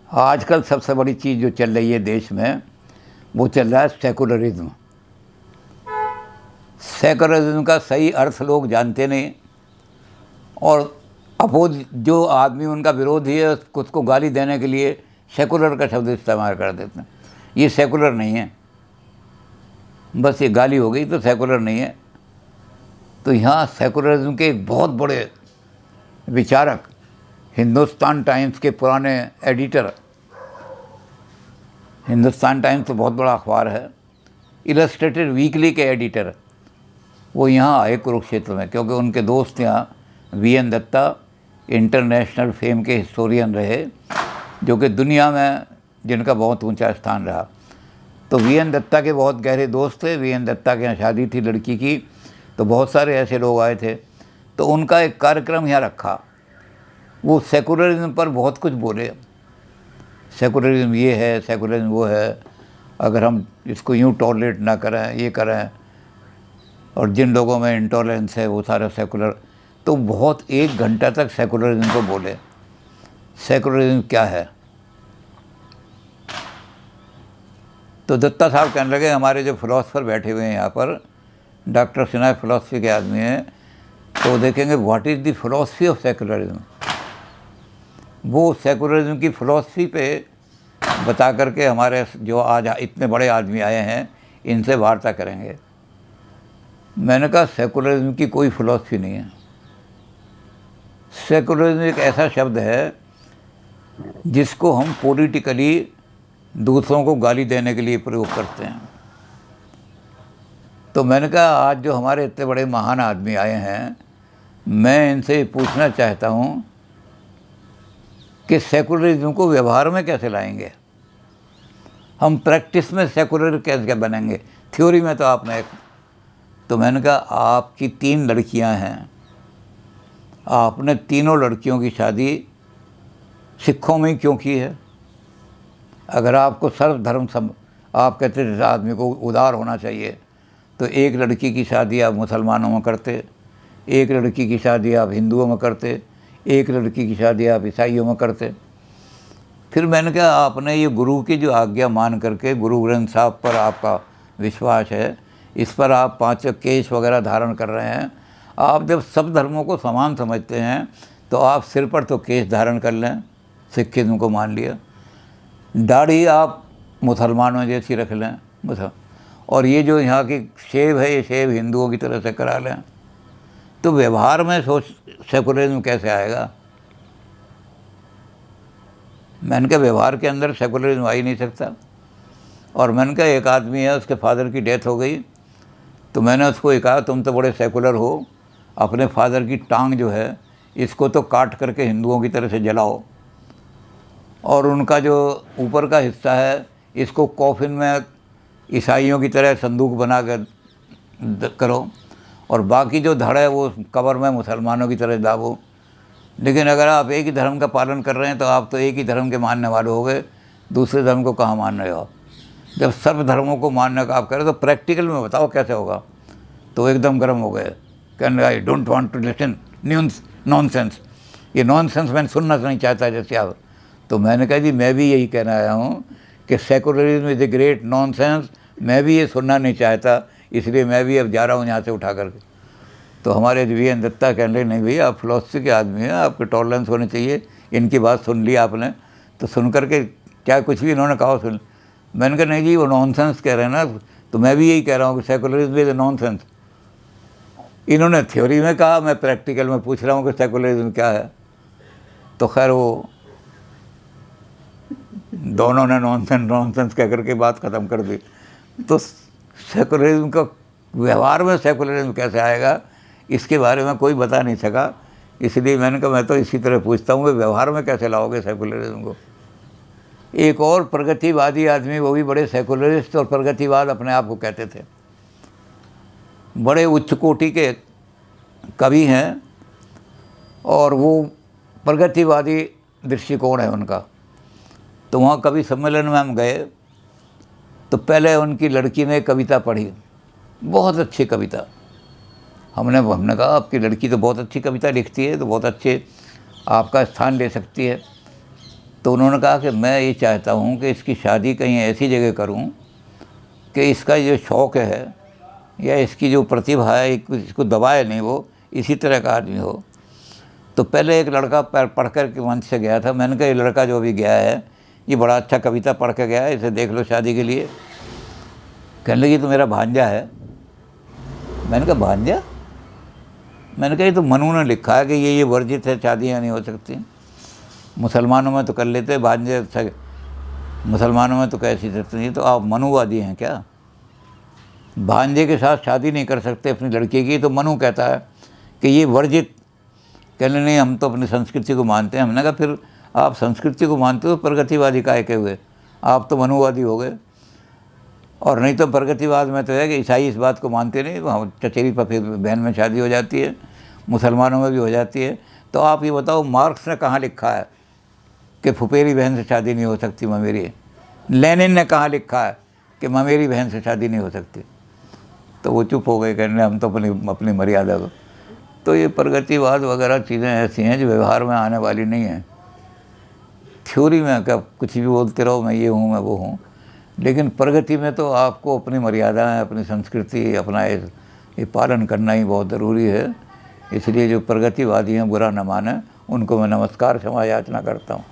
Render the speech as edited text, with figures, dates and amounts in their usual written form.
आजकल सबसे बड़ी चीज़ जो चल रही है देश में, वो चल रहा है सेकुलरिज्म। सेकुलरिज्म का सही अर्थ लोग जानते नहीं, और अपोज जो आदमी उनका विरोधी है उसको गाली देने के लिए सेकुलर का शब्द इस्तेमाल कर देते हैं। ये सेकुलर नहीं है, बस ये गाली हो गई तो सेकुलर नहीं है। तो यहाँ सेकुलरिज्म के एक बहुत बड़े विचारक, हिंदुस्तान टाइम्स के पुराने एडिटर, हिंदुस्तान टाइम्स तो बहुत बड़ा अखबार है, इलस्ट्रेटेड वीकली के एडिटर, वो यहाँ आए कुरुक्षेत्र में, क्योंकि उनके दोस्त यहाँ वीएन दत्ता इंटरनेशनल फेम के हिस्टोरियन रहे, जो कि दुनिया में जिनका बहुत ऊंचा स्थान रहा। तो वीएन दत्ता के बहुत गहरे दोस्त थे। वीएन दत्ता के यहाँ शादी थी लड़की की, तो बहुत सारे ऐसे लोग आए थे। तो उनका एक कार्यक्रम यहाँ रखा। वो सेकुलरिज्म पर बहुत कुछ बोले, सेकुलरिज्म ये है, सेकुलरिज्म वो है, अगर हम इसको यूँ टॉलरेट ना करें, ये करें, और जिन लोगों में इंटॉलरेंस है वो सारा सेकुलर। तो बहुत 1 घंटा तक सेकुलरिज्म को बोले। सेकुलरिज्म क्या है? तो दत्ता साहब कहने लगे, हमारे जो फिलोसफर बैठे हुए हैं यहाँ पर, डॉक्टर सिन्हा फिलोसफी के आदमी हैं, तो देखेंगे what is the philosophy of secularism. वो सेकुलरिज्म की फ़िलॉसफी पे बता करके हमारे जो आज इतने बड़े आदमी आए हैं इनसे वार्ता करेंगे। मैंने कहा सेकुलरिज्म की कोई फ़िलॉसफी नहीं है। सेकुलरिज्म एक ऐसा शब्द है जिसको हम पॉलिटिकली दूसरों को गाली देने के लिए प्रयोग करते हैं। तो मैंने कहा आज जो हमारे इतने बड़े महान आदमी आए हैं, मैं इनसे पूछना चाहता हूँ कि सेकुलरिज्म को व्यवहार में कैसे लाएंगे, हम प्रैक्टिस में सेकुलर कैसे बनेंगे। थ्योरी में तो आपने तो मैंने कहा आपकी 3 लड़कियां हैं, आपने तीनों लड़कियों की शादी सिखों में ही क्यों की है? अगर आपको सर्वधर्म आप कहते थे आदमी को उदार होना चाहिए, तो एक लड़की की शादी आप मुसलमानों में करते, एक लड़की की शादी आप हिंदुओं में करते, एक लड़की की शादी आप ईसाइयों में करते। फिर मैंने कहा आपने ये गुरु की जो आज्ञा मान करके, गुरु ग्रंथ साहब पर आपका विश्वास है, इस पर आप 5 केश वगैरह धारण कर रहे हैं। आप जब सब धर्मों को समान समझते हैं तो आप सिर पर तो केश धारण कर लें, सिखिज्म को मान लिया, दाढ़ी आप मुसलमानों जैसी रख लें, और ये जो यहाँ की शेव है, ये शेव हिंदुओं की तरह से करा लें। तो व्यवहार में सेकुलरिज्म कैसे आएगा? मैंने कहा व्यवहार के अंदर सेकुलरिज्म आ ही नहीं सकता। और मैंने कहा एक आदमी है, उसके फादर की डेथ हो गई, तो मैंने उसको ये कहा तुम तो बड़े सेकुलर हो, अपने फादर की टांग जो है इसको तो काट करके हिंदुओं की तरह से जलाओ, और उनका जो ऊपर का हिस्सा है इसको कॉफिन में ईसाइयों की तरह संदूक बना कर करो, और बाकी जो धड़ है वो कब्र में मुसलमानों की तरह दाबो। लेकिन अगर आप एक ही धर्म का पालन कर रहे हैं तो आप तो एक ही धर्म के मानने वाले हो गए, दूसरे धर्म को कहाँ मान रहे हो आप? जब सर्व धर्मों को मानने का आप करें तो प्रैक्टिकल में बताओ कैसे होगा। तो एकदम गर्म हो गए, कहने I don't want to listen nonsense, ये नॉनसेंस मैं सुनना नहीं चाहता जैसे आप। तो मैंने कहा जी मैं भी यही कहना आया हूँ कि secularism is a great nonsense, मैं भी ये सुनना नहीं चाहता, इसलिए मैं भी अब जा रहा हूँ यहाँ से उठा करके। तो हमारे वीएन दत्ता कहने लगे नहीं भैया आप फिलॉसफी के आदमी हैं, आपके टॉलरेंस होनी चाहिए, इनकी बात सुन ली आपने। तो सुन करके क्या कुछ भी इन्होंने कहा सुन। मैंने कहा नहीं जी वो नॉनसेंस कह रहे हैं ना, तो मैं भी यही कह रहा हूँ कि सेकुलरिज्म इज़ नॉनसेंस। इन्होंने थ्योरी में कहा, मैं प्रैक्टिकल में पूछ रहा हूँ कि सेकुलरिज्म क्या है। तो खैर वो दोनों ने नॉनसेंस कह करके बात ख़त्म कर दी। तो सेकुलरिज्म का व्यवहार में सेकुलरिज्म कैसे आएगा इसके बारे में कोई बता नहीं सका। इसलिए मैंने कहा मैं तो इसी तरह पूछता हूँ कि व्यवहार में कैसे लाओगे सेकुलरिज्म को। एक और प्रगतिवादी आदमी, वो भी बड़े सेकुलरिस्ट और प्रगतिवाद अपने आप को कहते थे, बड़े उच्च कोटि के कवि हैं, और वो प्रगतिवादी दृष्टिकोण है उनका। तो वहाँ कवि सम्मेलन में हम गए, तो पहले उनकी लड़की ने कविता पढ़ी, बहुत अच्छी कविता। हमने कहा आपकी लड़की तो बहुत अच्छी कविता लिखती है, तो बहुत अच्छे आपका स्थान ले सकती है। तो उन्होंने कहा कि मैं ये चाहता हूँ कि इसकी शादी कहीं ऐसी जगह करूँ कि इसका जो शौक़ है या इसकी जो प्रतिभा है इसको दबाए नहीं, वो इसी तरह का आदमी हो। तो पहले एक लड़का पढ़ कर के मंच से गया था। मैंने कहा ये लड़का जो अभी गया है ये बड़ा अच्छा कविता पढ़ के गया है, इसे देख लो शादी के लिए। कहने लगी तो मेरा भांजा है। मैंने कहा भांजा? मैंने कहा ये तो मनु ने लिखा है कि ये वर्जित है, शादियाँ नहीं हो सकती। मुसलमानों में तो कर लेते भांजे, मुसलमानों में तो कैसी सकती नहीं। तो आप मनुवादी हैं क्या? भांजे के साथ शादी नहीं कर सकते अपनी लड़की की, तो मनु कहता है कि ये वर्जित। कहने नहीं, हम तो अपनी संस्कृति को मानते हैं। हमने कहा फिर आप संस्कृति को मानते हो, प्रगतिवादी काहे के हुए? आप तो मनुवादी हो गए। और नहीं तो प्रगतिवाद में तो है कि ईसाई इस बात को मानते नहीं, वहाँ चचेरी पफेरी बहन में शादी हो जाती है, मुसलमानों में भी हो जाती है। तो आप ये बताओ मार्क्स ने कहाँ लिखा है कि फुफेरी बहन से शादी नहीं हो सकती ममेरी? लेनिन ने कहाँ लिखा है कि ममेरी बहन से शादी नहीं हो सकती? तो वो चुप हो गए, कहने हम तो अपनी मर्यादा को। तो ये प्रगतिवाद वगैरह चीज़ें ऐसी हैं जो व्यवहार में आने वाली नहीं हैं। थ्योरी में क्या कुछ भी बोलते रहो, मैं ये हूँ, मैं वो हूँ, लेकिन प्रगति में तो आपको अपनी मर्यादाएं, अपनी संस्कृति, अपना ये पालन करना ही बहुत ज़रूरी है। इसलिए जो प्रगतिवादी हैं बुरा न माने, उनको मैं नमस्कार क्षमा याचना करता हूँ।